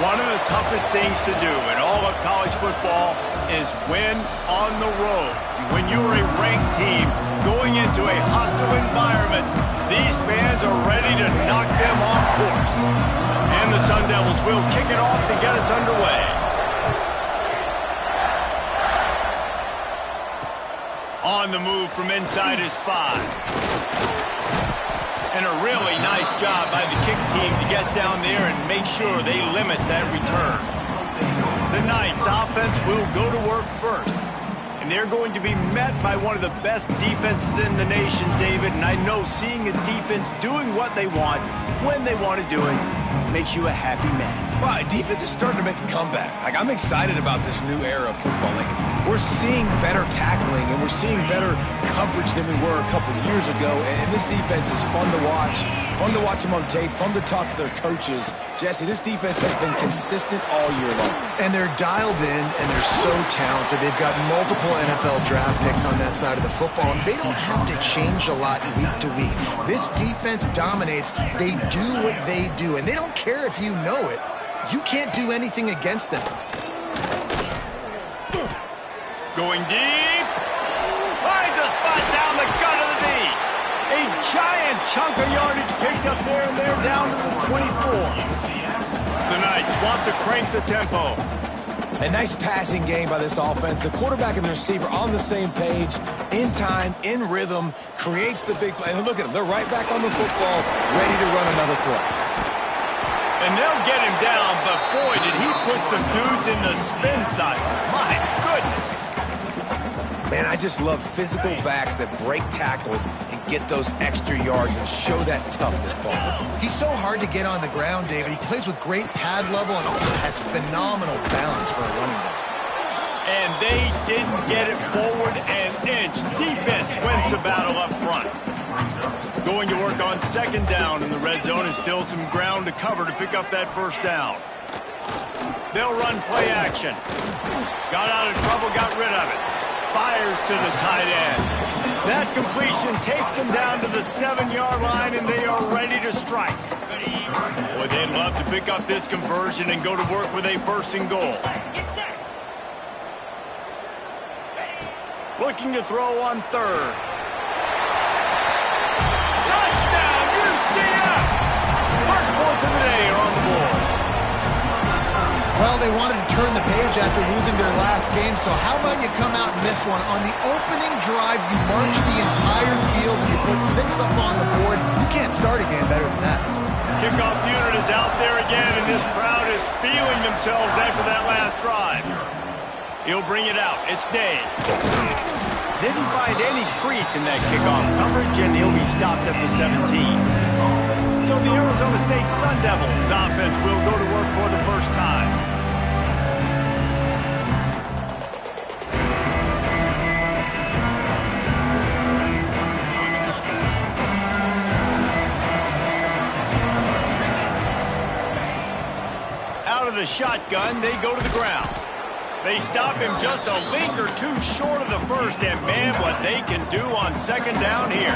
One of the toughest things to do in all of college football is win on the road. When you're a ranked team going into a hostile environment, these fans are ready to knock them off course. And the Sun Devils will kick it off to get us underway. On the move from inside his 5. And a really nice job by the kick team to get down there and make sure they limit that return. The Knights offense will go to work first. And they're going to be met by one of the best defenses in the nation, David. And I know seeing a defense doing what they want, when they want to do it, makes you a happy man. Well, defense is starting to make a comeback. Like, I'm excited about this new era of football. Like, we're seeing better tackling and we're seeing better coverage than we were a couple years ago. And this defense is fun to watch them on tape, fun to talk to their coaches. Jesse, this defense has been consistent all year long. And they're dialed in and they're so talented. They've got multiple NFL draft picks on that side of the football, and they don't have to change a lot week to week. This defense dominates. They do what they do, and they don't care if you know it. You can't do anything against them. Going deep. Finds a spot down the gut of the knee. A giant chunk of yardage picked up there, and they're down to the 24. The Knights want to crank the tempo. A nice passing game by this offense. The quarterback and the receiver on the same page, in time, in rhythm, creates the big play. And look at them. They're right back on the football, ready to run another play. And they'll get him down, but boy, did he put some dudes in the spin cycle. My goodness. Man, I just love physical backs that break tackles and get those extra yards and show that toughness, Paul. He's so hard to get on the ground, David. He plays with great pad level and also has phenomenal balance for a running back. And they didn't get it forward an inch. Defense wins the battle up front. Going to work on second down in the red zone, and still some ground to cover to pick up that first down. They'll run play action. Got out of trouble, got rid of it. Fires to the tight end. That completion takes them down to the 7-yard line, and they are ready to strike. Boy, they'd love to pick up this conversion and go to work with a first and goal. Looking to throw on third. Touchdown, UCF! First points of the day are on the board. Well, they wanted to turn the page after losing their last game, so how about you come out in this one? On the opening drive, you march the entire field and you put 6 up on the board. You can't start a game better than that. Kickoff unit is out there again, and this crowd is feeling themselves after that last drive. He'll bring it out. It's Day. Didn't find any crease in that kickoff coverage, and he'll be stopped at the 17. So the Arizona State Sun Devils offense will go to work for the first time. Out of the shotgun, they go to the ground. They stop him just a link or two short of the first, and man, what they can do on second down here.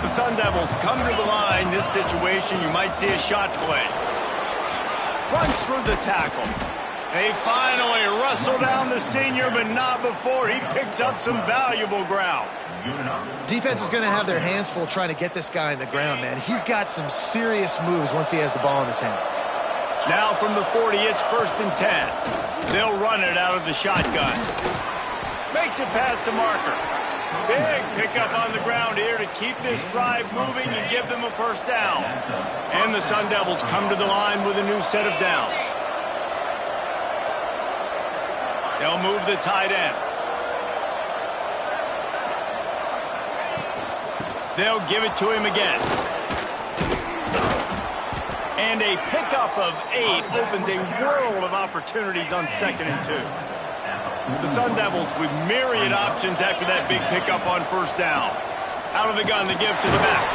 The Sun Devils come to the line. This situation, you might see a shot play. Runs through the tackle. They finally wrestle down the senior, but not before he picks up some valuable ground. Defense is going to have their hands full trying to get this guy in the ground, man. He's got some serious moves once he has the ball in his hands. Now from the 40, it's 1st and 10. They'll run it out of the shotgun. Makes it past the marker. Big pickup on the ground here to keep this drive moving and give them a first down. And the Sun Devils come to the line with a new set of downs. They'll move the tight end. They'll give it to him again. And a pickup of 8 opens a world of opportunities on 2nd and 2. The Sun Devils with myriad options after that big pickup on first down. Out of the gun, the give to the back.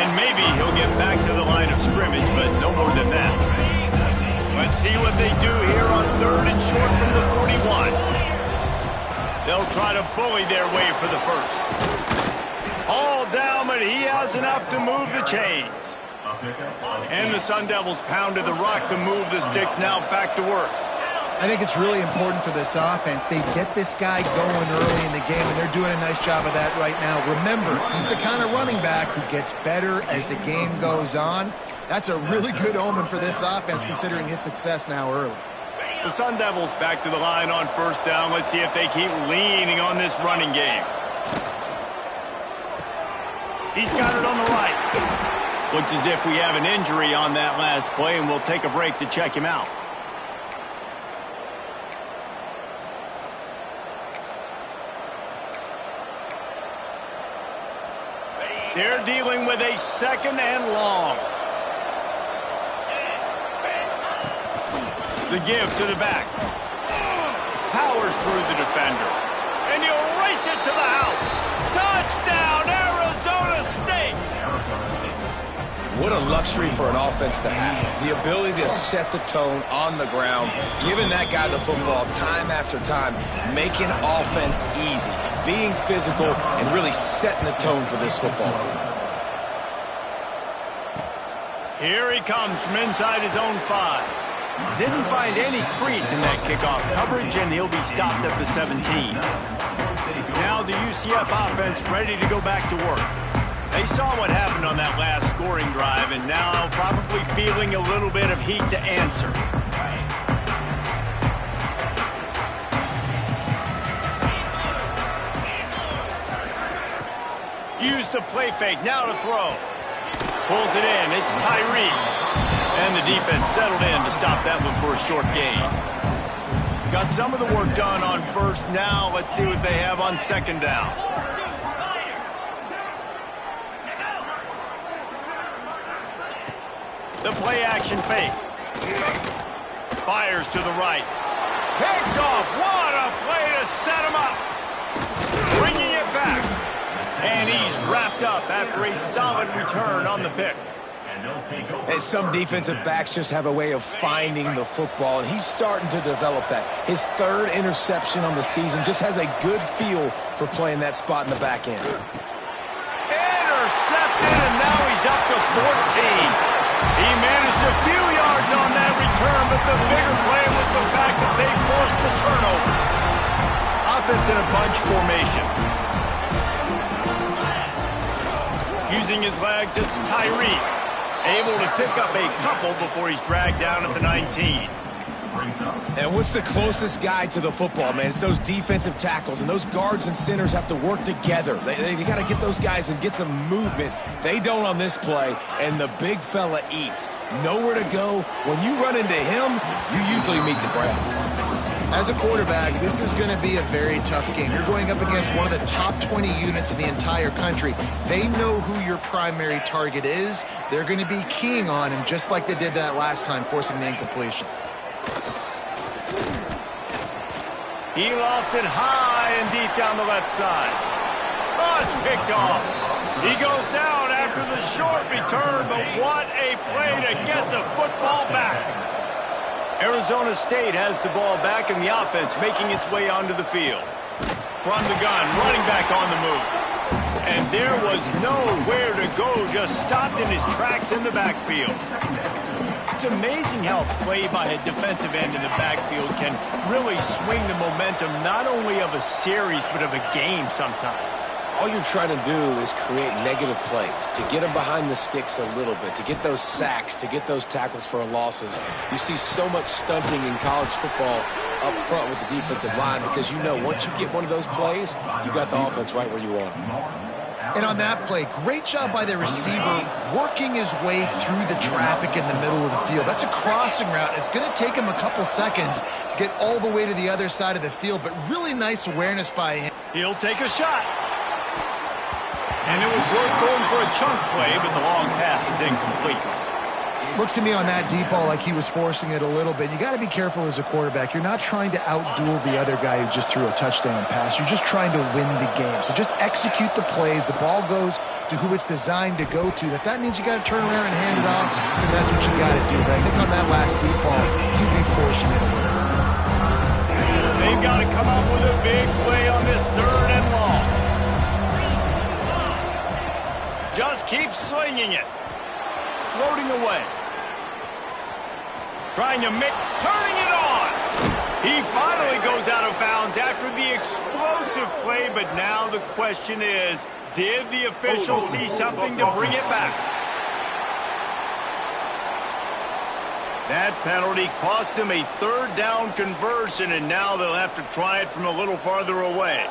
And maybe he'll get back to the line of scrimmage, but no more than that. Let's see what they do here on 3rd and short from the 41. They'll try to bully their way for the first. All down, but he has enough to move the chains. And the Sun Devils pounded the rock to move the sticks now back to work. I think it's really important for this offense. They get this guy going early in the game, and they're doing a nice job of that right now. Remember, he's the kind of running back who gets better as the game goes on. That's a really good omen for this offense, considering his success now early. The Sun Devils back to the line on first down. Let's see if they keep leaning on this running game. He's got it on the right. Looks as if we have an injury on that last play, and we'll take a break to check him out. They're dealing with a second and long. The give to the back. Powers through the defender. And he'll race it to the house. Touchdown, Arizona State! What a luxury for an offense to have. The ability to set the tone on the ground, giving that guy the football time after time, making offense easy, being physical, and really setting the tone for this football team. Here he comes from inside his own 5. Didn't find any crease in that kickoff coverage, and he'll be stopped at the 17. Now the UCF offense ready to go back to work. They saw what happened on that last scoring drive, and now probably feeling a little bit of heat to answer. Use the play fake, now to throw. Pulls it in, it's Tyree. And the defense settled in to stop that one for a short gain. Got some of the work done on first. Now let's see what they have on second down. The play action fake. Fires to the right. Picked off. What a play to set him up. Bringing it back. And he's wrapped up after a solid return on the pick. And some defensive backs just have a way of finding the football, and he's starting to develop that. His third interception on the season, just has a good feel for playing that spot in the back end. Intercepted, and now he's up to 14. He managed a few yards on that return, but the bigger play was the fact that they forced the turnover. Offense in a bunch formation. Using his legs, it's Tyree. Able to pick up a couple before he's dragged down at the 19. And what's the closest guy to the football, man? It's those defensive tackles, and those guards and centers have to work together. They got to get those guys and get some movement. They don't on this play, and the big fella eats. Nowhere to go. When you run into him, you usually meet the ground. As a quarterback, this is going to be a very tough game. You're going up against one of the top 20 units in the entire country. They know who your primary target is. They're going to be keying on him just like they did that last time, forcing the incompletion. He lofts it high and deep down the left side. Oh, it's picked off. He goes down after the short return, but what a play to get the football back. Arizona State has the ball back, and the offense making its way onto the field. From the gun, running back on the move. And there was nowhere to go, just stopped in his tracks in the backfield. It's amazing how a play by a defensive end in the backfield can really swing the momentum not only of a series, but of a game sometimes. All you're trying to do is create negative plays, to get them behind the sticks a little bit, to get those sacks, to get those tackles for losses. You see so much stunting in college football up front with the defensive line because you know once you get one of those plays, you got the offense right where you want them. And on that play, great job by the receiver working his way through the traffic in the middle of the field. That's a crossing route. It's going to take him a couple seconds to get all the way to the other side of the field, but really nice awareness by him. He'll take a shot. And it was worth going for a chunk play, but the long pass is incomplete. Looks to me on that deep ball like he was forcing it a little bit. You got to be careful as a quarterback. You're not trying to outduel the other guy who just threw a touchdown pass. You're just trying to win the game. So just execute the plays. The ball goes to who it's designed to go to. If that means you got to turn around and hand it off, then that's what you got to do. But I think on that last deep ball, he'd be forcing it a little. They've got to come up with a big play on this third and long. Just keep slinging it. floating away. Trying to turning it on. He finally goes out of bounds after the explosive play, but now the question is, did the official see something to bring it back? That penalty cost them a third down conversion, and now they'll have to try it from a little farther away.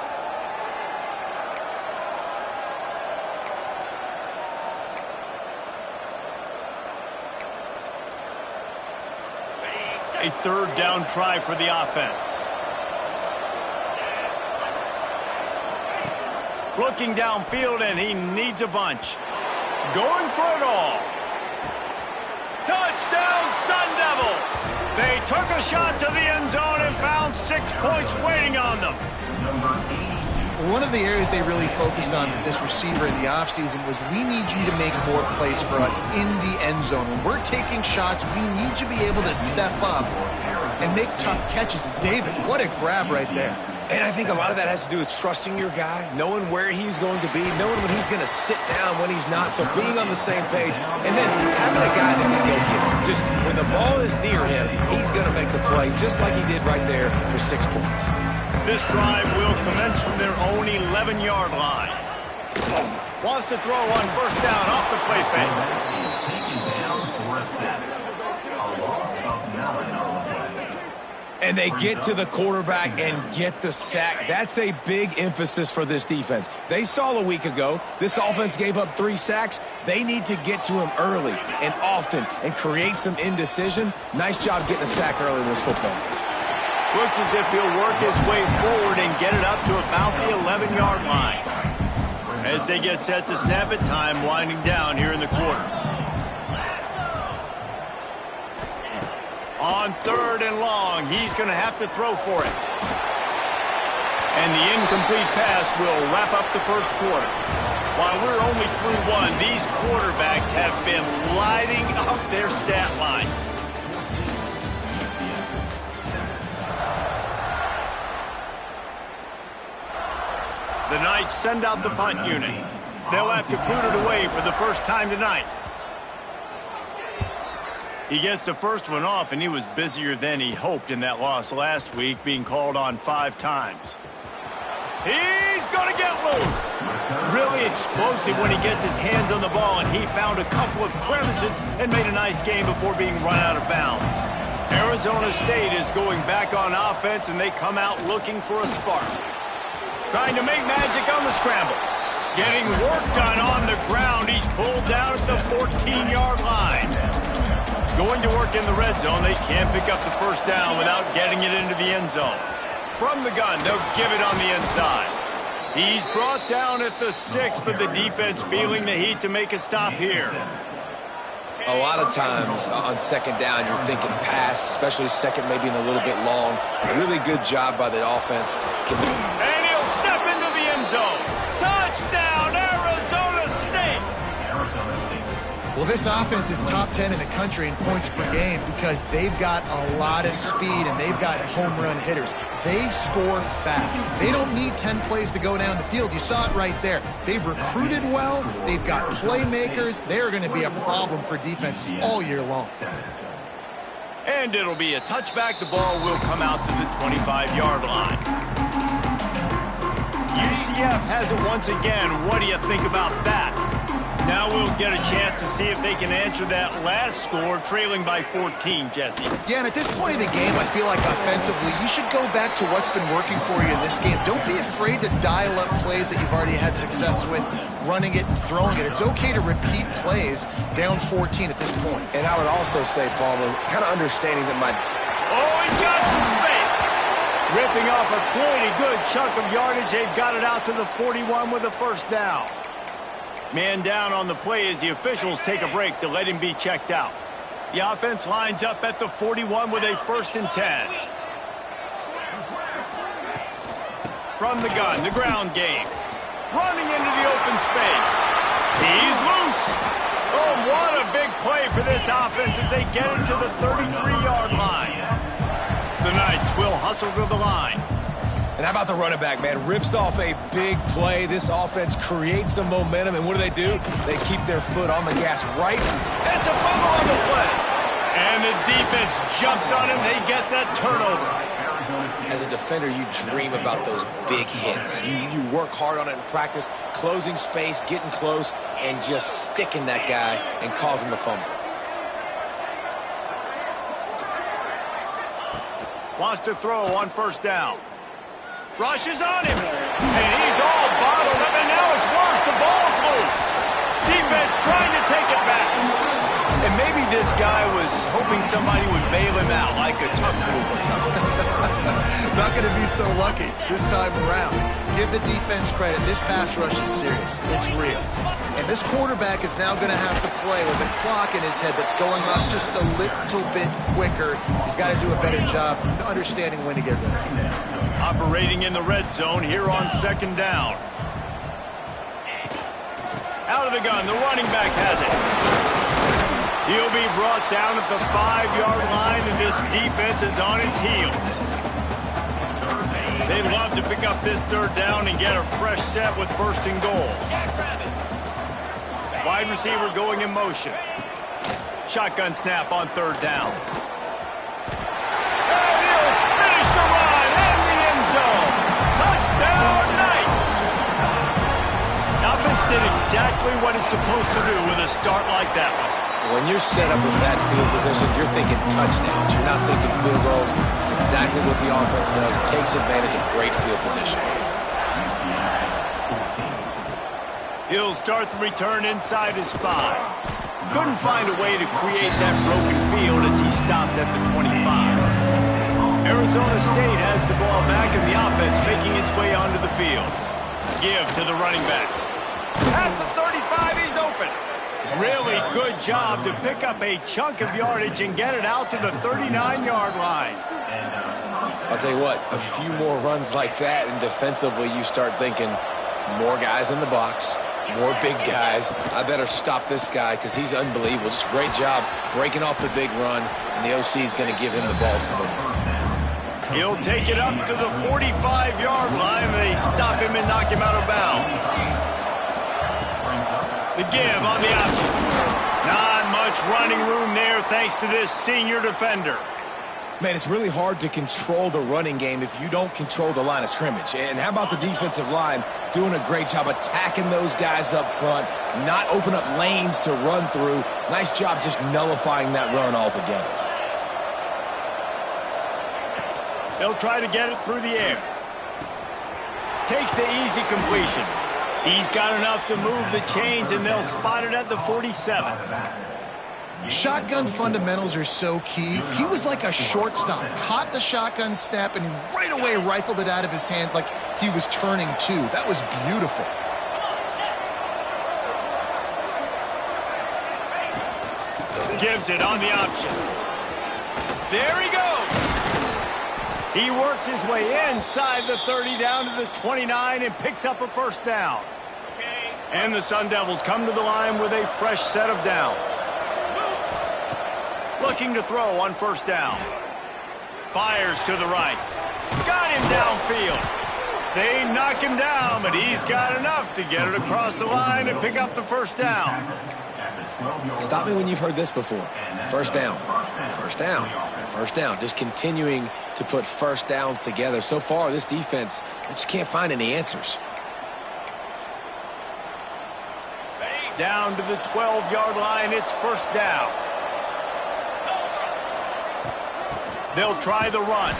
A third down try for the offense. Looking downfield, and he needs a bunch. Going for it all. Touchdown, Sun Devils! They took a shot to the end zone and found 6 points waiting on them. One of the areas they really focused on with this receiver in the offseason was, we need you to make more plays for us in the end zone. When we're taking shots, we need you to be able to step up and make tough catches. And David, what a grab right there. And I think a lot of that has to do with trusting your guy, knowing where he's going to be, knowing when he's going to sit down, when he's not. So being on the same page, and then having a guy that can go get him. Just when the ball is near him, he's going to make the play, just like he did right there for 6 points. This drive will commence from their own 11-yard line. Wants to throw on first down off the play fake. And they get to the quarterback and get the sack. That's a big emphasis for this defense. They saw a week ago, this offense gave up 3 sacks. They need to get to him early and often and create some indecision. Nice job getting a sack early in this football game. Looks as if he'll work his way forward and get it up to about the 11-yard line. As they get set to snap it, time winding down here in the quarter. On third and long, he's going to have to throw for it. And the incomplete pass will wrap up the first quarter. While we're only through one, these quarterbacks have been lighting up their stat lines. The Knights send out the punt unit. They'll have to boot it away for the first time tonight. He gets the first one off, and he was busier than he hoped in that loss last week, being called on 5 times. He's going to get loose. Really explosive when he gets his hands on the ball, and he found a couple of crevices and made a nice game before being run out of bounds. Arizona State is going back on offense, and they come out looking for a spark. Trying to make magic on the scramble. Getting work done on the ground. He's pulled down at the 14-yard line. Going to work in the red zone. They can't pick up the first down without getting it into the end zone. From the gun, they'll give it on the inside. He's brought down at the 6, but the defense feeling the heat to make a stop here. A lot of times on second down, you're thinking pass, especially second maybe in a little bit long. A really good job by the offense. And he'll step into the end zone. Touchdown, Arizona State! Well, this offense is top 10 in the country in points per game because they've got a lot of speed and they've got home run hitters. They score fast. They don't need 10 plays to go down the field. You saw it right there. They've recruited well. They've got playmakers. They're going to be a problem for defenses all year long. And it'll be a touchback. The ball will come out to the 25-yard line. UCF has it once again. What do you think about that? Now we'll get a chance to see if they can answer that last score, trailing by 14, Jesse. Yeah, and at this point in the game, I feel like offensively, you should go back to what's been working for you in this game. Don't be afraid to dial up plays that you've already had success with, running it and throwing it. It's okay to repeat plays down 14 at this point. And I would also say, Palmer, kind of understanding that Oh, he's got some space. Ripping off a pretty good chunk of yardage. They've got it out to the 41 with a first down. Man down on the play as the officials take a break to let him be checked out. The offense lines up at the 41 with a 1st and 10. From the gun, the ground game. Running into the open space. He's loose. Oh, what a big play for this offense as they get it to the 33-yard line. The Knights will hustle to the line. And how about the running back, man? Rips off a big play. This offense creates some momentum, and what do? They keep their foot on the gas right. It's a fumble on the play. And the defense jumps on him. They get that turnover. As a defender, you dream about those big hits. You work hard on it in practice, closing space, getting close, and just sticking that guy and causing the fumble. Wants to throw on first down. Rushes on him. And he's all bottled up, and now it's worse. The ball's loose. Defense trying to take it back. And maybe this guy was hoping somebody would bail him out, like a tuck move or something. Not going to be so lucky this time around. Give the defense credit. This pass rush is serious. It's real. And this quarterback is now going to have to play with a clock in his head that's going up just a little bit quicker. He's got to do a better job understanding when to get ready. Operating in the red zone here on second down. Out of the gun, the running back has it. He'll be brought down at the 5-yard line, and this defense is on its heels. They'd love to pick up this third down and get a fresh set with first and goal. Wide receiver going in motion. Shotgun snap on third down. And he'll finish the run in the end zone. Touchdown, Knights! Offense did exactly what it's supposed to do with a start like that one. When you're set up with that field position, you're thinking touchdowns. You're not thinking field goals. It's exactly what the offense does. Takes advantage of great field position. He'll start the return inside his 5. Couldn't find a way to create that broken field as he stopped at the 25. Arizona State has the ball back, and the offense making its way onto the field. Give to the running back. At the 35, he's open. Really good job to pick up a chunk of yardage and get it out to the 39-yard line. I'll tell you what, a few more runs like that, and defensively you start thinking more guys in the box, more big guys. I better stop this guy because he's unbelievable. Just great job breaking off the big run, and the OC is going to give him the ball some more. He'll take it up to the 45-yard line. They stop him and knock him out of bounds. The give on the option. Not much running room there thanks to this senior defender. Man, it's really hard to control the running game if you don't control the line of scrimmage. And how about the defensive line doing a great job attacking those guys up front, not open up lanes to run through. Nice job just nullifying that run altogether. They'll try to get it through the air. Takes the easy completion. He's got enough to move the chains, and they'll spot it at the 47. Shotgun fundamentals are so key. He was like a shortstop. Caught the shotgun snap and right away rifled it out of his hands like he was turning two. That was beautiful. Gives it on the option. There he goes. He works his way inside the 30 down to the 29 and picks up a first down. And the Sun Devils come to the line with a fresh set of downs. Looking to throw on first down. Fires to the right. Got him downfield. They knock him down, but he's got enough to get it across the line and pick up the first down. Stop me when you've heard this before. First down. First down. First down. Just continuing to put first downs together. So far, this defense, they just can't find any answers. Down to the 12-yard line, it's first down. They'll try the run.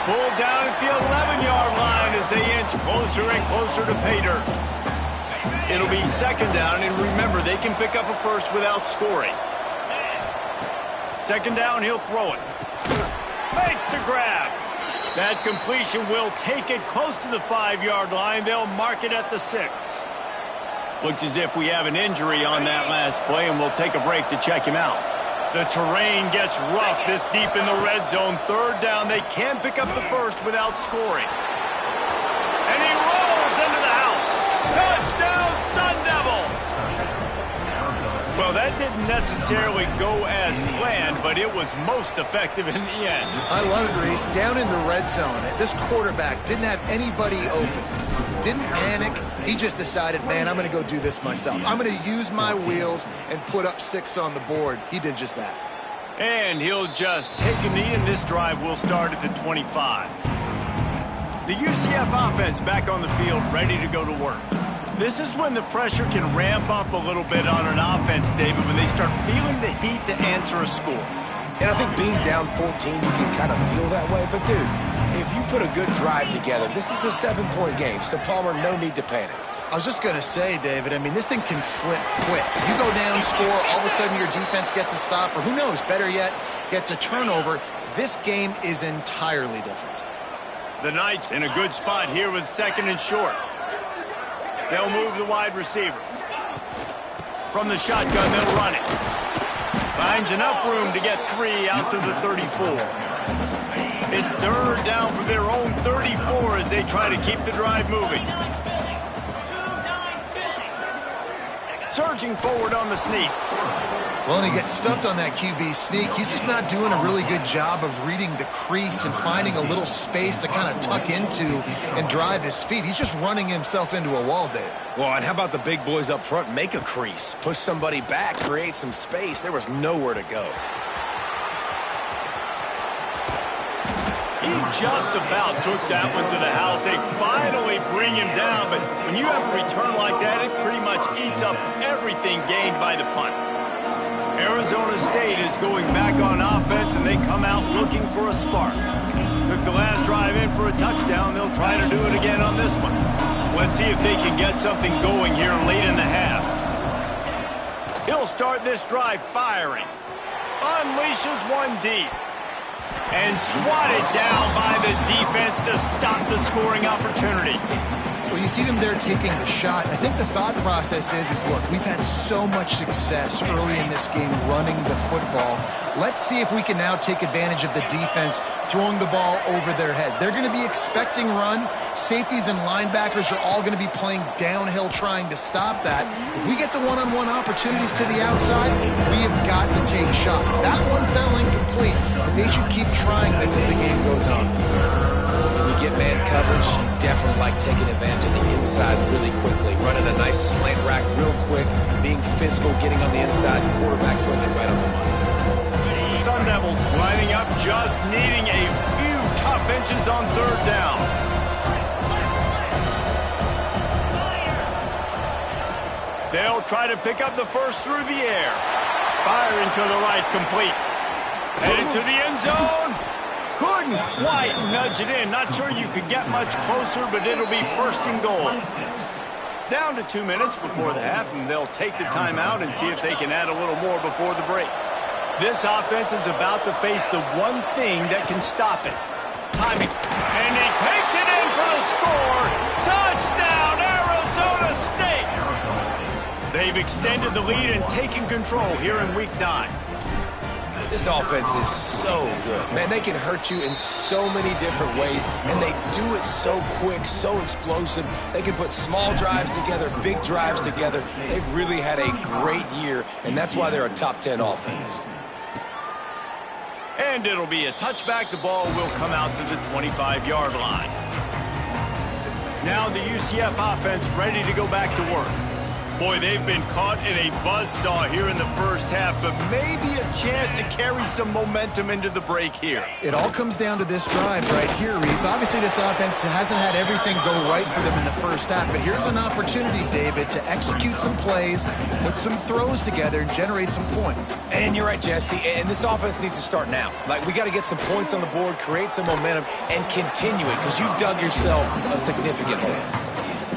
Pulled down at the 11-yard line as they inch closer and closer to pay dirt. It'll be second down, and remember, they can pick up a first without scoring. Second down, he'll throw it. Makes the grab. That completion will take it close to the 5-yard line. They'll mark it at the 6. Looks as if we have an injury on that last play, and we'll take a break to check him out. The terrain gets rough this deep in the red zone. Third down, they can't pick up the first without scoring. And he rolls into the house. Touchdown, Sun Devils! Well, Well, that didn't necessarily go as planned, but it was most effective in the end. I love it, Reese. Down in the red zone, this quarterback didn't have anybody open. Didn't panic. He just decided, man, I'm going to go do this myself. I'm going to use my wheels and put up 6 on the board. He did just that. And he'll just take a knee, and this drive will start at the 25. The UCF offense back on the field, ready to go to work. This is when the pressure can ramp up a little bit on an offense, David, when they start feeling the heat to answer a score. And I think being down 14, you can kind of feel that way. But, dude, if you put a good drive together, this is a 7-point game, so, Palmer, no need to panic. I was just going to say, David, I mean, this thing can flip quick. You go down, score, all of a sudden your defense gets a stop, or who knows, better yet, gets a turnover. This game is entirely different. The Knights in a good spot here with 2nd and short. They'll move the wide receiver. From the shotgun, they'll run it. Finds enough room to get 3 out to the 34. It's 3rd down from their own 34 as they try to keep the drive moving. Surging forward on the sneak. Well, and he gets stuffed on that QB sneak. He's just not doing a really good job of reading the crease and finding a little space to kind of tuck into and drive his feet. He's just running himself into a wall, Dave. Well, and how about the big boys up front? Make a crease. Push somebody back. Create some space. There was nowhere to go. He just about took that one to the house. They finally bring him down, but when you have a return like that, it pretty much eats up everything gained by the punt. Arizona State is going back on offense, and they come out looking for a spark. Took the last drive in for a touchdown. They'll try to do it again on this one. Let's see if they can get something going here late in the half. He'll start this drive firing. Unleashes one deep. And swatted down by the defense to stop the scoring opportunity. Well, you see them there taking the shot. I think the thought process is, look, we've had so much success early in this game running the football. Let's see if we can now take advantage of the defense throwing the ball over their heads. They're going to be expecting run. Safeties and linebackers are all going to be playing downhill trying to stop that. If we get the one-on-one opportunities to the outside, we have got to take shots. That one fell incomplete, but they should keep trying this as the game goes on. Get man coverage, you definitely like taking advantage of the inside really quickly, running a nice slant rack real quick, being physical, getting on the inside, quarterback putting it right on the money. The Sun Devils lining up, just needing a few tough inches on 3rd down. They'll try to pick up the first through the air. Firing to the right, complete. Headed to the end zone. Couldn't quite nudge it in. Not sure you could get much closer, but it'll be 1st and goal. Down to 2 minutes before the half, and they'll take the timeout and see if they can add a little more before the break. This offense is about to face the one thing that can stop it. Timing. And he takes it in for the score. Touchdown, Arizona State! They've extended the lead and taken control here in Week 9. This offense is so good. Man, they can hurt you in so many different ways, and they do it so quick, so explosive. They can put small drives together, big drives together. They've really had a great year, and that's why they're a top 10 offense. And it'll be a touchback. The ball will come out to the 25-yard line. Now the UCF offense ready to go back to work. Boy, they've been caught in a buzzsaw here in the first half, but maybe a chance to carry some momentum into the break here. It all comes down to this drive right here, Reese. Obviously, this offense hasn't had everything go right for them in the first half, but here's an opportunity, David, to execute some plays, put some throws together, and generate some points. And you're right, Jesse, and this offense needs to start now. Like, we got to get some points on the board, create some momentum, and continue it, because you've dug yourself a significant hole.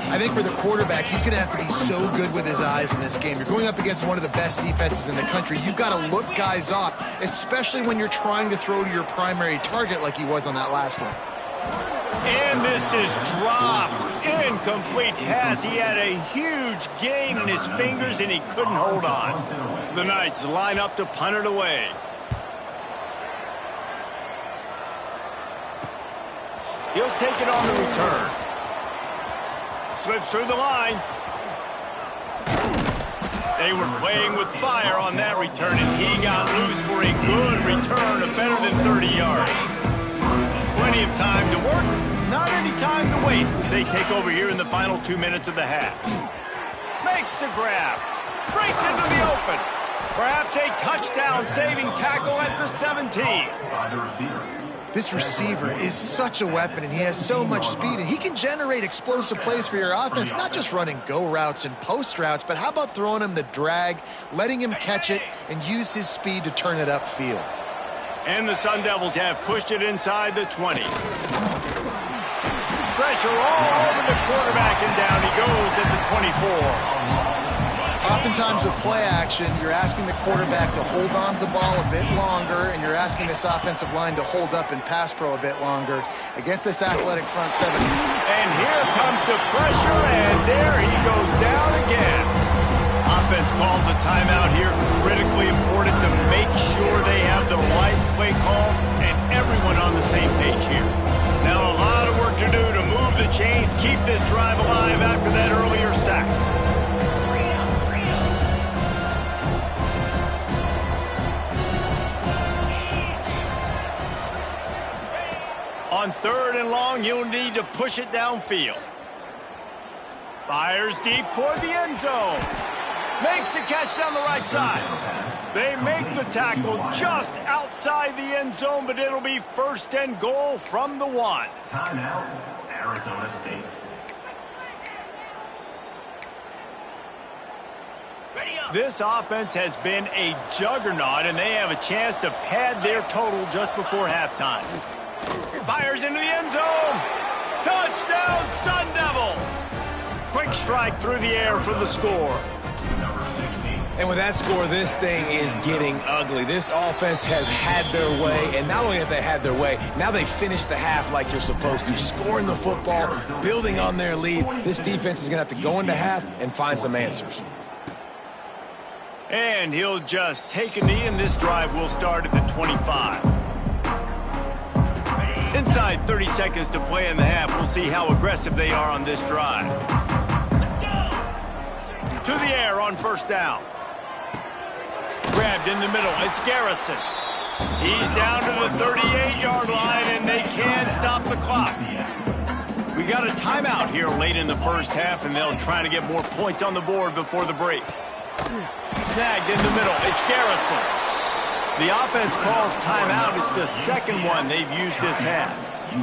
I think for the quarterback, he's going to have to be so good with his eyes in this game. You're going up against one of the best defenses in the country. You've got to look guys off, especially when you're trying to throw to your primary target like he was on that last one. And this is dropped. Incomplete pass. He had a huge gain in his fingers, and he couldn't hold on. The Knights line up to punt it away. He'll take it on the return. Slips through the line. They were playing with fire on that return, and he got loose for a good return of better than 30 yards. Plenty of time to work, not any time to waste as they take over here in the final 2 minutes of the half. Makes the grab, breaks into the open. Perhaps a touchdown-saving tackle at the 17. This receiver is such a weapon, and he has so much speed, and he can generate explosive plays for your offense, not just running go routes and post routes, but how about throwing him the drag, letting him catch it, and use his speed to turn it upfield. And the Sun Devils have pushed it inside the 20. Pressure all over the quarterback, and down he goes at the 24. Oftentimes with play action, you're asking the quarterback to hold on to the ball a bit longer, and you're asking this offensive line to hold up in pass pro a bit longer against this athletic front seven. And here comes the pressure, and there he goes down again. Offense calls a timeout here, critically important to make sure they have the right play call and everyone on the same page here. Now a lot of work to do to move the chains, keep this drive alive after that earlier sack. On 3rd and long, you'll need to push it downfield. Fires deep toward the end zone. Makes the catch down the right side. They make the tackle just outside the end zone, but it'll be 1st and goal from the 1. Timeout, Arizona State. This offense has been a juggernaut, and they have a chance to pad their total just before halftime. Fires into the end zone. Touchdown, Sun Devils. Quick strike through the air for the score. And with that score, this thing is getting ugly. This offense has had their way, and not only have they had their way, now they finished the half like you're supposed to, scoring the football, building on their lead. This defense is going to have to go into half and find some answers. And he'll just take a knee, and this drive will start at the 25. Inside 30 seconds to play in the half. We'll see how aggressive they are on this drive. To the air on 1st down. Grabbed in the middle. It's Garrison. He's down to the 38-yard line, and they can't stop the clock. We got a timeout here late in the first half, and they'll try to get more points on the board before the break. Snagged in the middle. It's Garrison. The offense calls timeout. It's the second one they've used this half.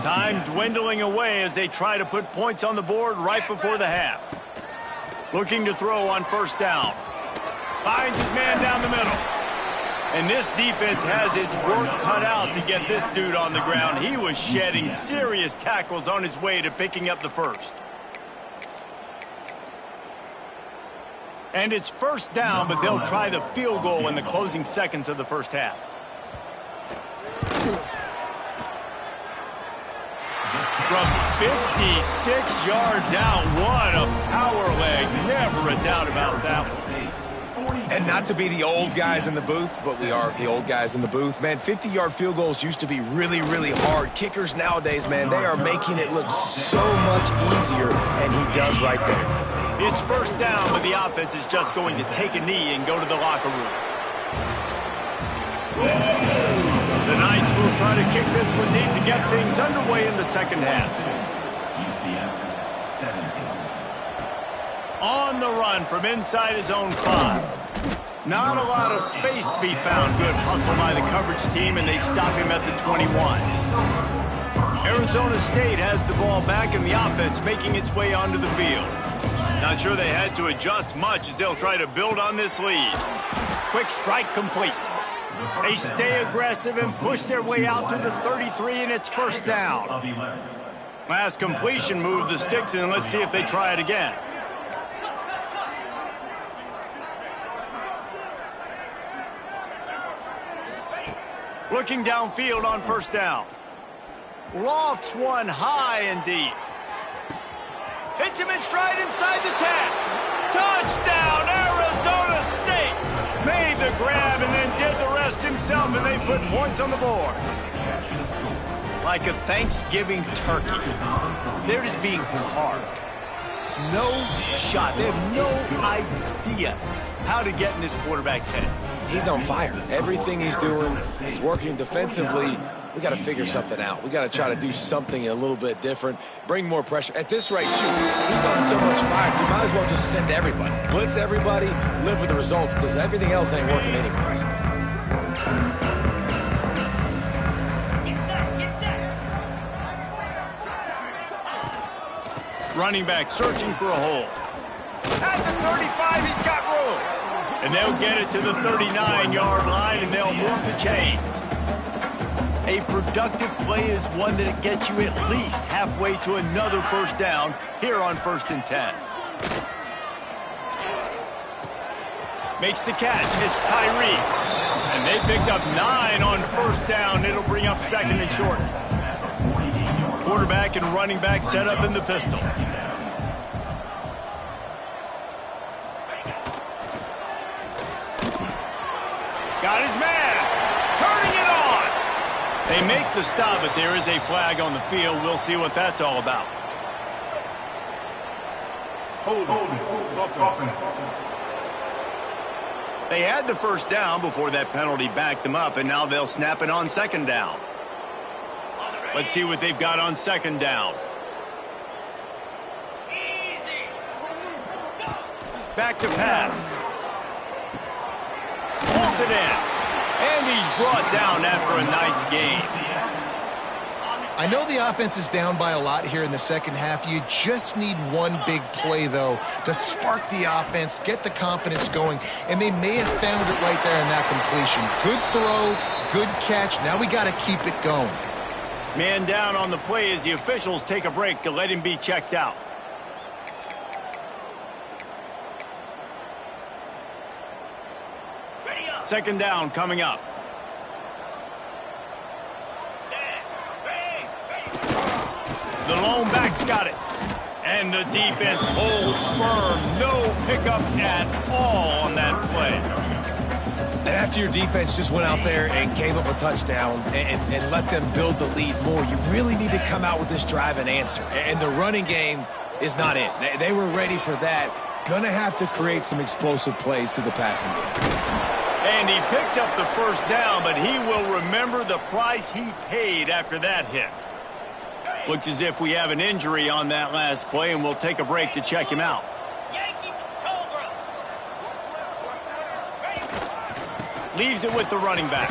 Time dwindling away as they try to put points on the board right before the half. Looking to throw on 1st down. Finds his man down the middle. And this defense has its work cut out to get this dude on the ground. He was shedding serious tackles on his way to picking up the first. And it's 1st down, but they'll try the field goal in the closing seconds of the first half. From 56 yards out, what a power leg. Never a doubt about that one. And not to be the old guys in the booth, but we are the old guys in the booth. Man, 50-yard field goals used to be really, really hard. Kickers nowadays, man, they are making it look so much easier, and he does right there. It's 1st down, but the offense is just going to take a knee and go to the locker room. The Knights will try to kick this one deep to get things underway in the second half. UCF 17. On the run from inside his own 5. Not a lot of space to be found. Good hustle by the coverage team, and they stop him at the 21. Arizona State has the ball back, and the offense making its way onto the field. Not sure they had to adjust much as they'll try to build on this lead. Quick strike complete. They stay aggressive and push their way out to the 33, and it's 1st down. Last completion moved the sticks, and let's see if they try it again. Looking downfield on 1st down. Lofts one high and deep. Hits him in stride inside the 10. Touchdown, Arizona State. Made the grab and then did the rest himself, and they put points on the board. Like a Thanksgiving turkey. They're just being carved. No shot. They have no idea how to get in this quarterback's head. He's on fire. Everything he's doing is working defensively. We got to figure something out. We got to try to do something a little bit different, bring more pressure. At this rate, shoot, he's on so much fire, you might as well just send everybody. Blitz everybody, live with the results, because everything else ain't working anyways. Running back searching for a hole. At the 35, he's got room. And they'll get it to the 39-yard line, and they'll move the chains. A productive play is one that gets you at least halfway to another first down here on 1st and 10. Makes the catch. It's Tyree. And they picked up 9 on 1st down. It'll bring up 2nd and short. Quarterback and running back set up in the pistol. Got his man. Turning it on. They make the stop, but there is a flag on the field. We'll see what that's all about. They had the first down before that penalty backed them up, and now they'll snap it on 2nd down. Let's see what they've got on 2nd down. Back to pass. Pulls it in. And he's brought down after a nice game. I know the offense is down by a lot here in the second half. You just need one big play, though, to spark the offense, get the confidence going, and they may have found it right there in that completion. Good throw, good catch. Now we got to keep it going. Man down on the play as the officials take a break to let him be checked out. Second down coming up. The lone back's got it. And the defense holds firm. No pickup at all on that play. And after your defense just went out there and gave up a touchdown and let them build the lead more, you really need to come out with this drive and answer. And the running game is not it. They were ready for that. Gonna have to create some explosive plays through the passing game. And he picked up the first down, but he will remember the price he paid after that hit. Looks as if we have an injury on that last play, and we'll take a break to check him out. Leaves it with the running back.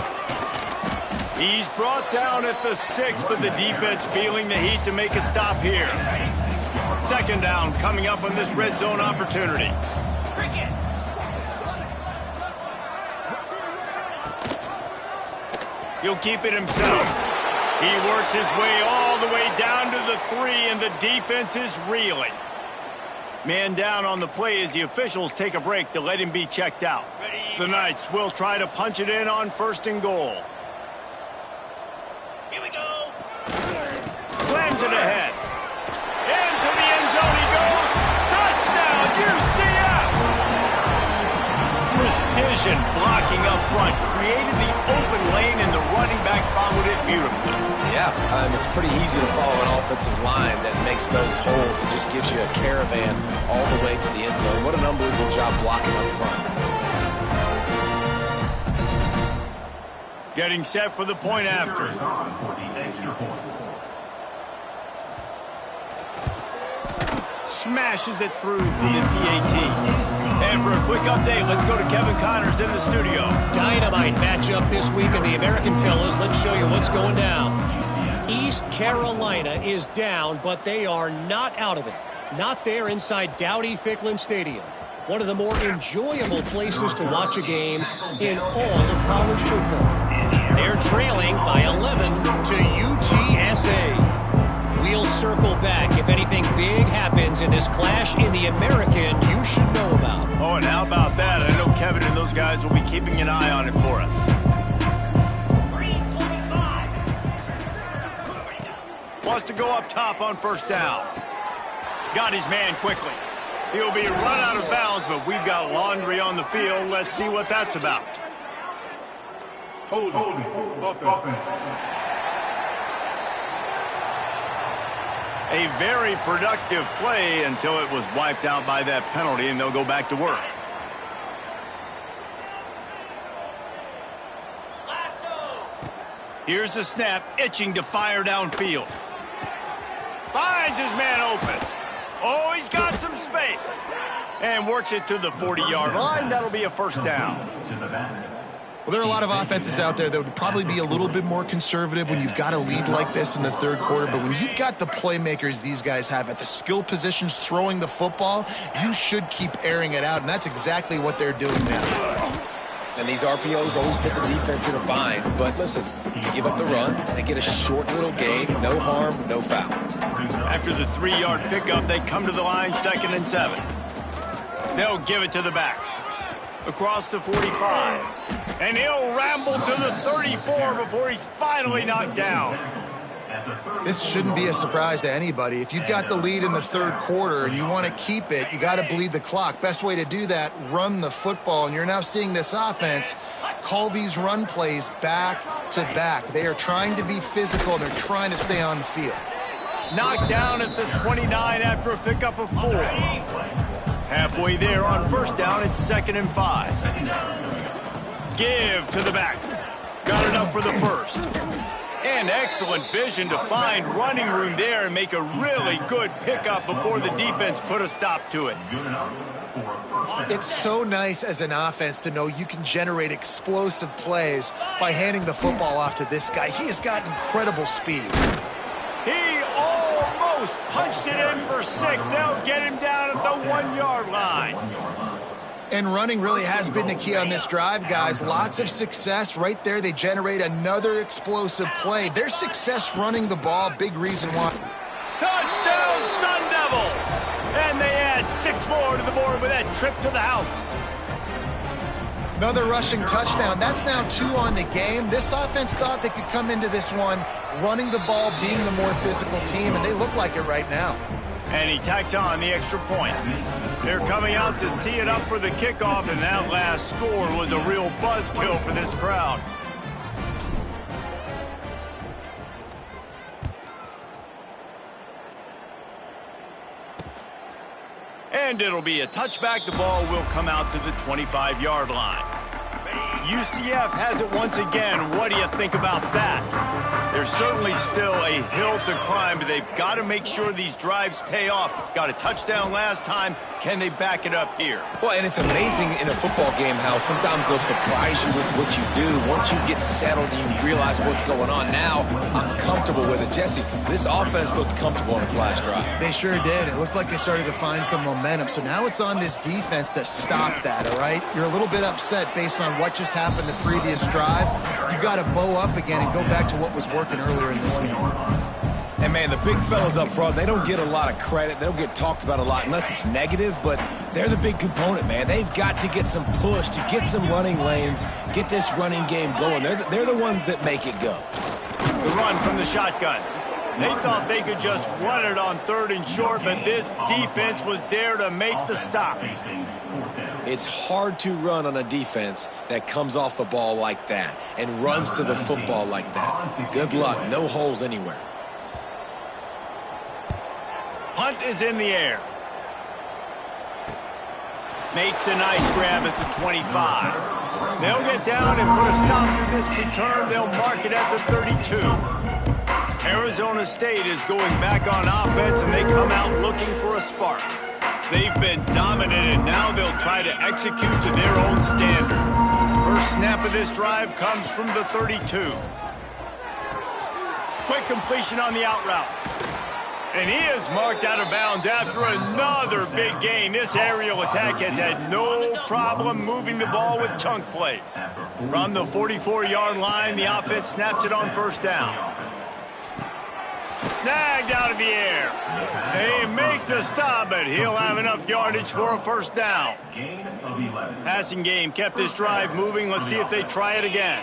He's brought down at the 6, but the defense feeling the heat to make a stop here. Second down coming up on this red zone opportunity. He'll keep it himself. He works his way all the way down to the 3, and the defense is reeling. Man down on the play as the officials take a break to let him be checked out. The Knights will try to punch it in on 1st and goal. Here we go. Slams it ahead. Into the end zone he goes. Touchdown, UCF! Precision blocking up front. Created the open lane, and the running back followed it beautifully. Yeah, it's pretty easy to follow an offensive line that makes those holes and just gives you a caravan all the way to the end zone. What an unbelievable job blocking up front. Getting set for the point after. Smashes it through for the PAT. And for a quick update, let's go to Kevin Connors in the studio. Dynamite matchup this week in the American Fellas. Let's show you what's going down. East Carolina is down, but they are not out of it. Not there inside Dowdy-Ficklin Stadium. One of the more enjoyable places to watch a game in all of college football. They're trailing by 11 to UTSA. We'll circle back if anything big happens in this clash in the American you should know about. Oh, and how about that? I know Kevin and those guys will be keeping an eye on it for us. Wants to go up top on 1st down. Got his man quickly. He'll be run out of bounds, but we've got laundry on the field. Let's see what that's about. Hold it. A very productive play until it was wiped out by that penalty, and they'll go back to work. Here's the snap, itching to fire downfield. Finds his man open. Oh, he's got some space. And works it to the 40-yard line. That'll be a first down. Well, there are a lot of offenses out there that would probably be a little bit more conservative when you've got a lead like this in the third quarter. But when you've got the playmakers these guys have at the skill positions throwing the football, you should keep airing it out. And that's exactly what they're doing now. And these RPOs always put the defense in a bind. But listen, you give up the run, they get a short little gain, no harm, no foul. After the 3-yard pickup, they come to the line, 2nd and 7. They'll give it to the back. Across the 45. And he'll ramble to the 34 before he's finally knocked down. This shouldn't be a surprise to anybody. If you've got the lead in the third quarter and you want to keep it, you got to bleed the clock. Best way to do that, run the football. And you're now seeing this offense call these run plays back to back. They are trying to be physical. They're trying to stay on the field. Knocked down at the 29 after a pickup of 4. Halfway there on first down, it's 2nd and 5. Give to the back. Got enough for the first. And excellent vision to find running room there and make a really good pickup before the defense put a stop to it. It's so nice as an offense to know you can generate explosive plays by handing the football off to this guy. He has got incredible speed. He almost punched it in for 6. They'll get him down at the 1-yard line. And running really has been the key on this drive, guys. Lots of success right there. They generate another explosive play. Their success running the ball, big reason why. Touchdown, Sun Devils! And they add 6 more to the board with that trip to the house. Another rushing touchdown. That's now 2 on the game. This offense thought they could come into this one running the ball, being the more physical team, and they look like it right now. And he tacks on the extra point. They're coming out to tee it up for the kickoff, and that last score was a real buzzkill for this crowd. And it'll be a touchback. The ball will come out to the 25-yard line. UCF has it once again. What do you think about that? There's certainly still a hill to climb, but they've got to make sure these drives pay off. Got a touchdown last time. Can they back it up here? Well, and it's amazing in a football game how sometimes they'll surprise you with what you do. Once you get settled and you realize what's going on, now I'm comfortable with it. Jesse, this offense looked comfortable on its last drive. They sure did. It looked like they started to find some momentum. So now it's on this defense to stop that, all right? You're a little bit upset based on what just happened the previous drive. You've got to bow up again and go back to what was working earlier in this game. And, man, the big fellas up front, they don't get a lot of credit. They don't get talked about a lot unless it's negative, but they're the big component, man. They've got to get some push, to get some running lanes, get this running game going. They're the ones that make it go. The run from the shotgun. They thought they could just run it on 3rd and short, but this defense was there to make the stop. It's hard to run on a defense that comes off the ball like that and runs to the football like that. Good luck. No holes anywhere. Punt is in the air. Makes a nice grab at the 25. They'll get down and put a stop to this return. They'll mark it at the 32. Arizona State is going back on offense, and they come out looking for a spark. They've been dominant, and now they'll try to execute to their own standard. First snap of this drive comes from the 32. Quick completion on the out route. And he is marked out of bounds after another big gain. This aerial attack has had no problem moving the ball with chunk plays. From the 44-yard line, the offense snaps it on first down. Snagged out of the air. They make the stop, but he'll have enough yardage for a first down. Passing game kept this drive moving. Let's see if they try it again.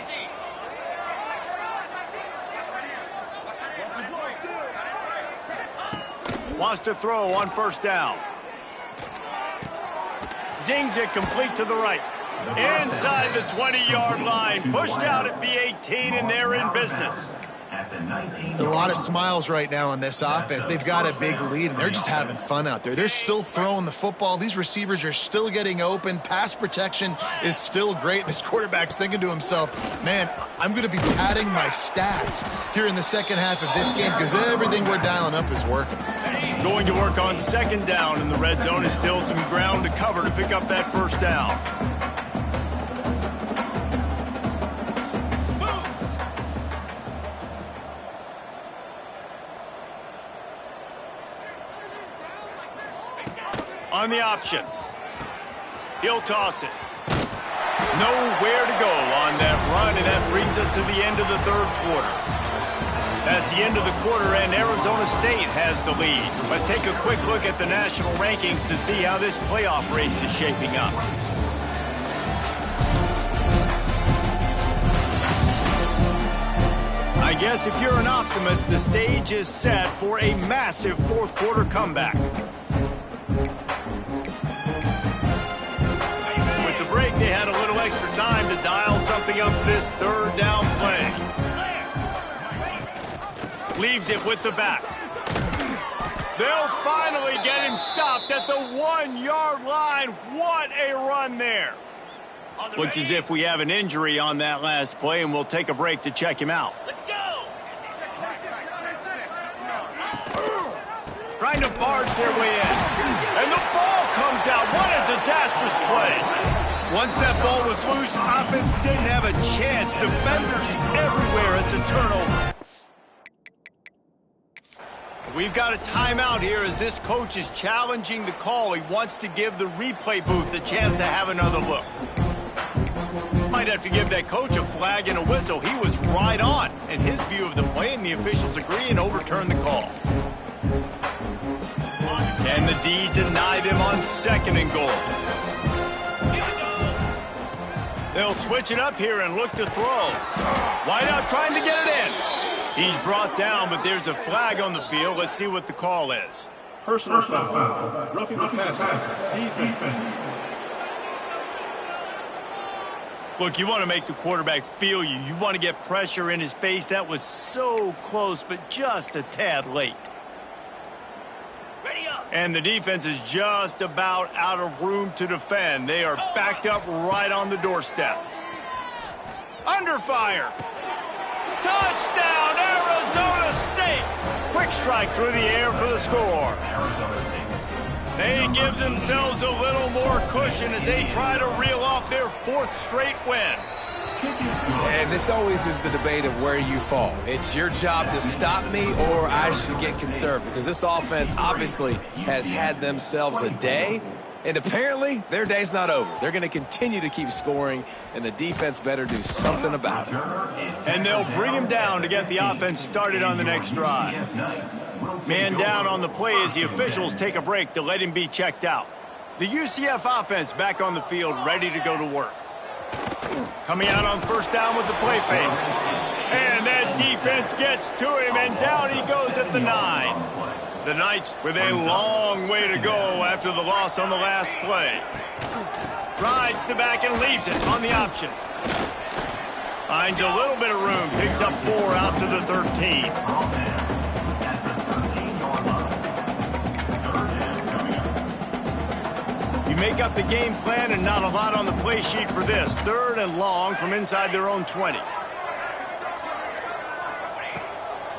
Wants to throw on first down. Zings it complete to the right. Inside the 20-yard line. Pushed out at the 18, and they're in business. at the 19. A lot of smiles right now on this offense. They've got a big lead, and they're just having fun out there. They're still throwing the football. These receivers are still getting open. Pass protection is still great. This quarterback's thinking to himself, man, I'm going to be padding my stats here in the second half of this game because everything we're dialing up is working. Going to work on second down in the red zone is still some ground to cover to pick up that first down. On the option. He'll toss it. Nowhere to go on that run, and that brings us to the end of the third quarter. That's the end of the quarter, and Arizona State has the lead. Let's take a quick look at the national rankings to see how this playoff race is shaping up. I guess if you're an optimist, the stage is set for a massive fourth quarter comeback. They had a little extra time to dial something up for this third down play. Leaves it with the back. They'll finally get him stopped at the 1-yard line. What a run there. Looks as if we have an injury on that last play, and we'll take a break to check him out. Let's go. Trying to barge their way in. And the ball comes out. What a disastrous play. Once that ball was loose, offense didn't have a chance. Defenders everywhere. It's a turnover. We've got a timeout here as this coach is challenging the call. He wants to give the replay booth a chance to have another look. Might have to give that coach a flag and a whistle. He was right on in his view of the play, and the officials agree and overturn the call. Can the D deny them on second and goal? They'll switch it up here and look to throw. Wideout trying to get it in. He's brought down, but there's a flag on the field. Let's see what the call is. Personal foul. Roughing the passer. Defense. Look, you want to make the quarterback feel you. You want to get pressure in his face. That was so close, but just a tad late. And the defense is just about out of room to defend. They are backed up right on the doorstep. Under fire. Touchdown, Arizona State. Quick strike through the air for the score. They give themselves a little more cushion as they try to reel off their fourth straight win. And this always is the debate of where you fall. It's your job to stop me, or I should get conserved, because this offense obviously has had themselves a day, and apparently their day's not over. They're going to continue to keep scoring, and the defense better do something about it. And they'll bring him down to get the offense started on the next drive. Man down on the play as the officials take a break to let him be checked out. The UCF offense back on the field, ready to go to work. Coming out on first down with the play fake. And that defense gets to him, and down he goes at the 9. The Knights with a long way to go after the loss on the last play. Rides the back and leaves it on the option. Finds a little bit of room, picks up 4 out to the 13. Make up the game plan and not a lot on the play sheet for this. Third and long from inside their own 20.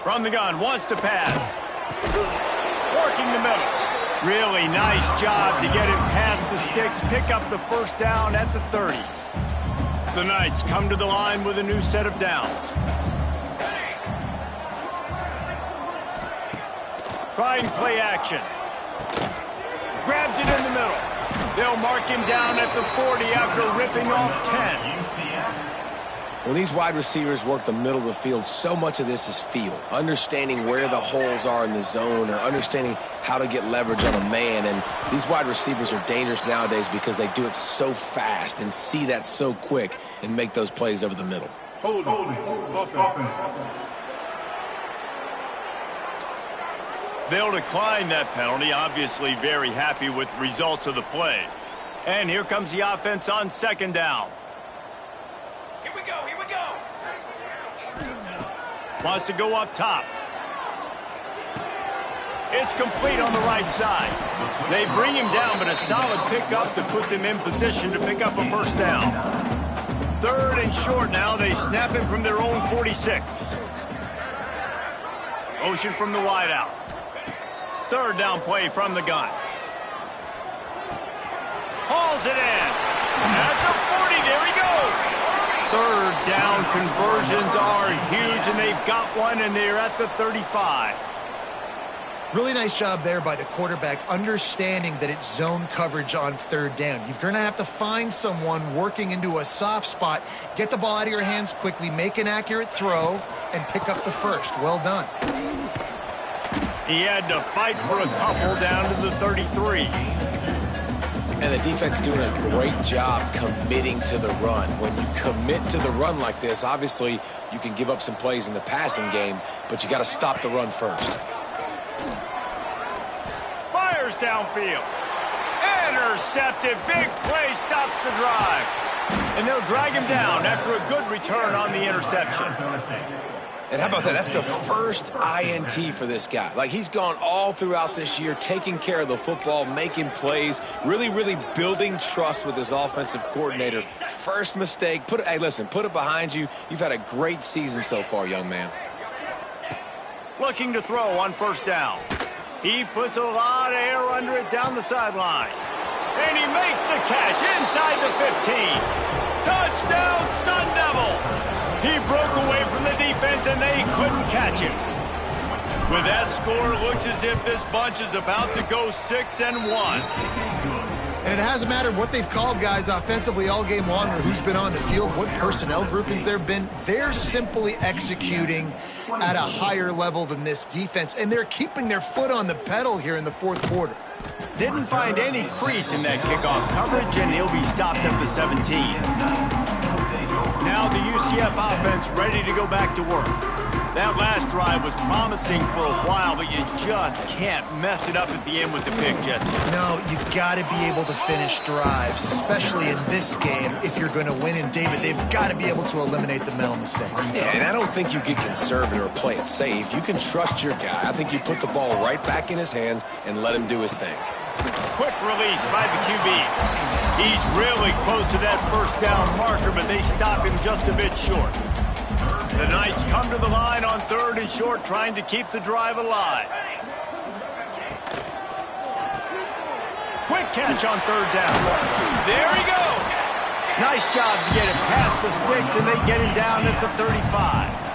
From the gun, wants to pass. Working the middle. Really nice job to get him past the sticks, pick up the first down at the 30. The Knights come to the line with a new set of downs. Trying play action. Grabs it in the middle. They'll mark him down at the 40 after ripping off 10. When these wide receivers work the middle of the field, so much of this is feel. Understanding where the holes are in the zone, or understanding how to get leverage on a man. And these wide receivers are dangerous nowadays because they do it so fast and see that so quick and make those plays over the middle. Hold offense. They'll decline that penalty, obviously very happy with results of the play. And here comes the offense on second down. Here we go, here we go. Wants to go up top. It's complete on the right side. They bring him down, but a solid pickup to put them in position to pick up a first down. 3rd and short now. They snap him from their own 46. Motion from the wideout. 3rd down play from the gun. Hauls it in. At the 40, there he goes. 3rd down conversions are huge, and they've got one, and they're at the 35. Really nice job there by the quarterback, understanding that it's zone coverage on 3rd down. You're going to have to find someone working into a soft spot, get the ball out of your hands quickly, make an accurate throw, and pick up the first. Well done. He had to fight for a couple down to the 33. And the defense doing a great job committing to the run. When you commit to the run like this, obviously you can give up some plays in the passing game, but you got to stop the run first. Fires downfield. Intercepted. Big play stops the drive. And they'll drag him down after a good return on the interception. And how about that? That's the first INT for this guy. Like, he's gone all throughout this year, taking care of the football, making plays, really, really building trust with his offensive coordinator. First mistake. Hey, listen, put it behind you. You've had a great season so far, young man. Looking to throw on 1st down. He puts a lot of air under it down the sideline. And he makes the catch inside the 15. Touchdown, Sun Devils! He broke away from the defense, and they couldn't catch him. With that score, it looks as if this bunch is about to go 6-1. And it hasn't mattered what they've called guys offensively all game long or who's been on the field, what personnel groupings there have been. They're simply executing at a higher level than this defense, and they're keeping their foot on the pedal here in the 4th quarter. Didn't find any crease in that kickoff coverage, and he'll be stopped at the 17. Now the UCF offense ready to go back to work. That last drive was promising for a while, but you just can't mess it up at the end with the pick, Jesse. No, you got to be able to finish drives, especially in this game. If you're going to win in David, they've got to be able to eliminate the mental mistakes. Yeah, and I don't think you get conservative or play it safe. You can trust your guy. I think you put the ball right back in his hands and let him do his thing. Quick release by the QB. He's really close to that 1st down marker, but they stop him just a bit short. The Knights come to the line on 3rd and short, trying to keep the drive alive. Quick catch on 3rd down. There he goes. Nice job to get him past the sticks, and they get him down at the 35.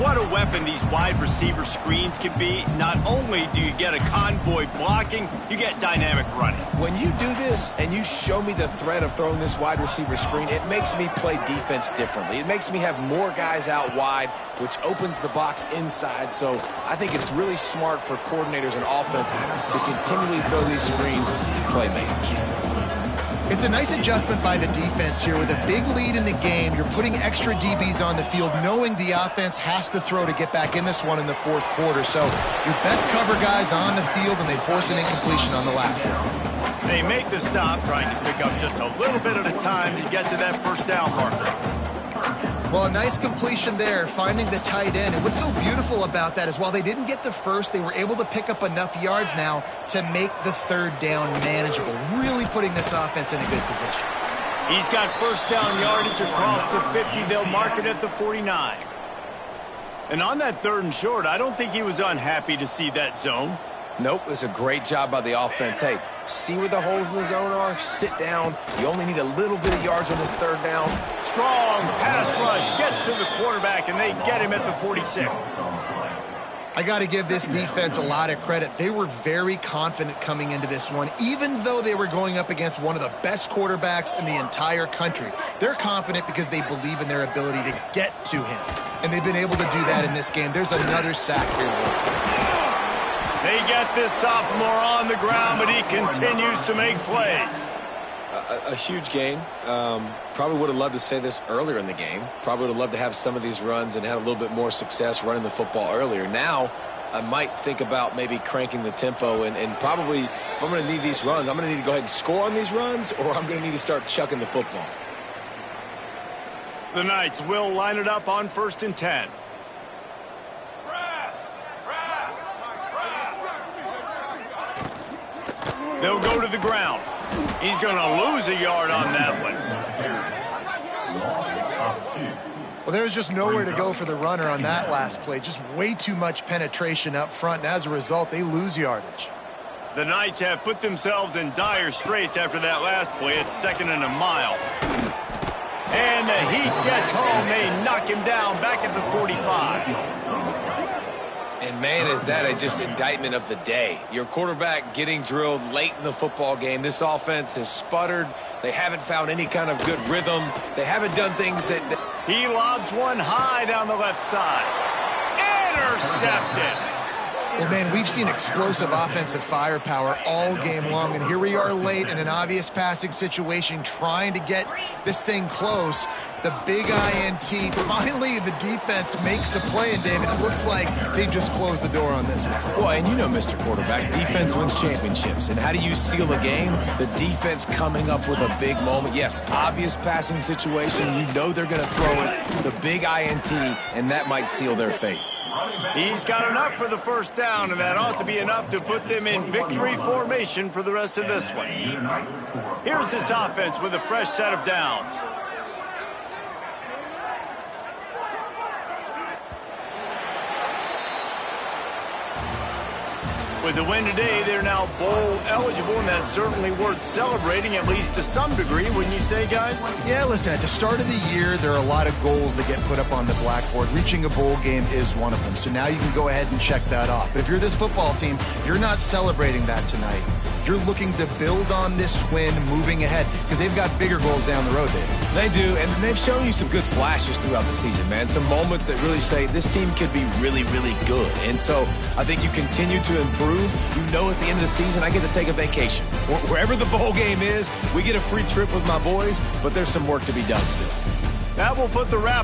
What a weapon these wide receiver screens can be. Not only do you get a convoy blocking, you get dynamic running. When you do this and you show me the threat of throwing this wide receiver screen, it makes me play defense differently. It makes me have more guys out wide, which opens the box inside. So I think it's really smart for coordinators and offenses to continually throw these screens to playmakers. It's a nice adjustment by the defense here. With a big lead in the game, you're putting extra DBs on the field, knowing the offense has to throw to get back in this one in the 4th quarter. So your best cover guys on the field, and they force an incompletion on the last one. They make the stop, trying to pick up just a little bit at a time to get to that 1st down marker. Well, a nice completion there, finding the tight end. And what's so beautiful about that is while they didn't get the first, they were able to pick up enough yards now to make the 3rd down manageable, really putting this offense in a good position. He's got 1st down yardage across the 50. They'll mark it at the 49. And on that 3rd and short, I don't think he was unhappy to see that zone. Nope, it was a great job by the offense. Hey, see where the holes in the zone are? Sit down. You only need a little bit of yards on this 3rd down. Strong pass rush gets to the quarterback, and they get him at the 46. I got to give this defense a lot of credit. They were very confident coming into this one, even though they were going up against one of the best quarterbacks in the entire country. They're confident because they believe in their ability to get to him, and they've been able to do that in this game. There's another sack here. They get this sophomore on the ground, but he continues to make plays. A huge game. Probably would have loved to say this earlier in the game. Probably would have loved to have some of these runs and had a little bit more success running the football earlier. Now, I might think about maybe cranking the tempo and probably, if I'm going to need these runs, I'm going to need to go ahead and score on these runs, or I'm going to need to start chucking the football. The Knights will line it up on 1st and 10. They'll go to the ground. He's going to lose a yard on that one. Well, there was just nowhere to go for the runner on that last play. Just way too much penetration up front, and as a result, they lose yardage. The Knights have put themselves in dire straits after that last play. It's 2nd and a mile. And the heat gets home. They knock him down back at the 45. And, man, is that just indictment of the day. Your quarterback getting drilled late in the football game. This offense has sputtered. They haven't found any kind of good rhythm. They haven't done things that... He lobs one high down the left side. Intercepted. Well, man, we've seen explosive offensive firepower all game long, and here we are late in an obvious passing situation trying to get this thing close. The big INT. Finally, the defense makes a play, and, David, it looks like they just closed the door on this one. Well, and you know, Mr. Quarterback, defense wins championships. And how do you seal a game? The defense coming up with a big moment. Yes, obvious passing situation. You know they're going to throw it. The big INT, and that might seal their fate. He's got enough for the first down, and that ought to be enough to put them in victory formation for the rest of this one. Here's this offense with a fresh set of downs. With the win today, they're now bowl eligible, and that's certainly worth celebrating, at least to some degree, wouldn't you say, guys? Yeah, listen, at the start of the year, there are a lot of goals that get put up on the blackboard. Reaching a bowl game is one of them, so now you can go ahead and check that off. But if you're this football team, you're not celebrating that tonight. You're looking to build on this win moving ahead because they've got bigger goals down the road, David. They do, and they've shown you some good flashes throughout the season, man. Some moments that really say this team could be really, really good. And so I think you continue to improve. You know at the end of the season, I get to take a vacation. Wherever the bowl game is, we get a free trip with my boys, but there's some work to be done still. That will put the wrap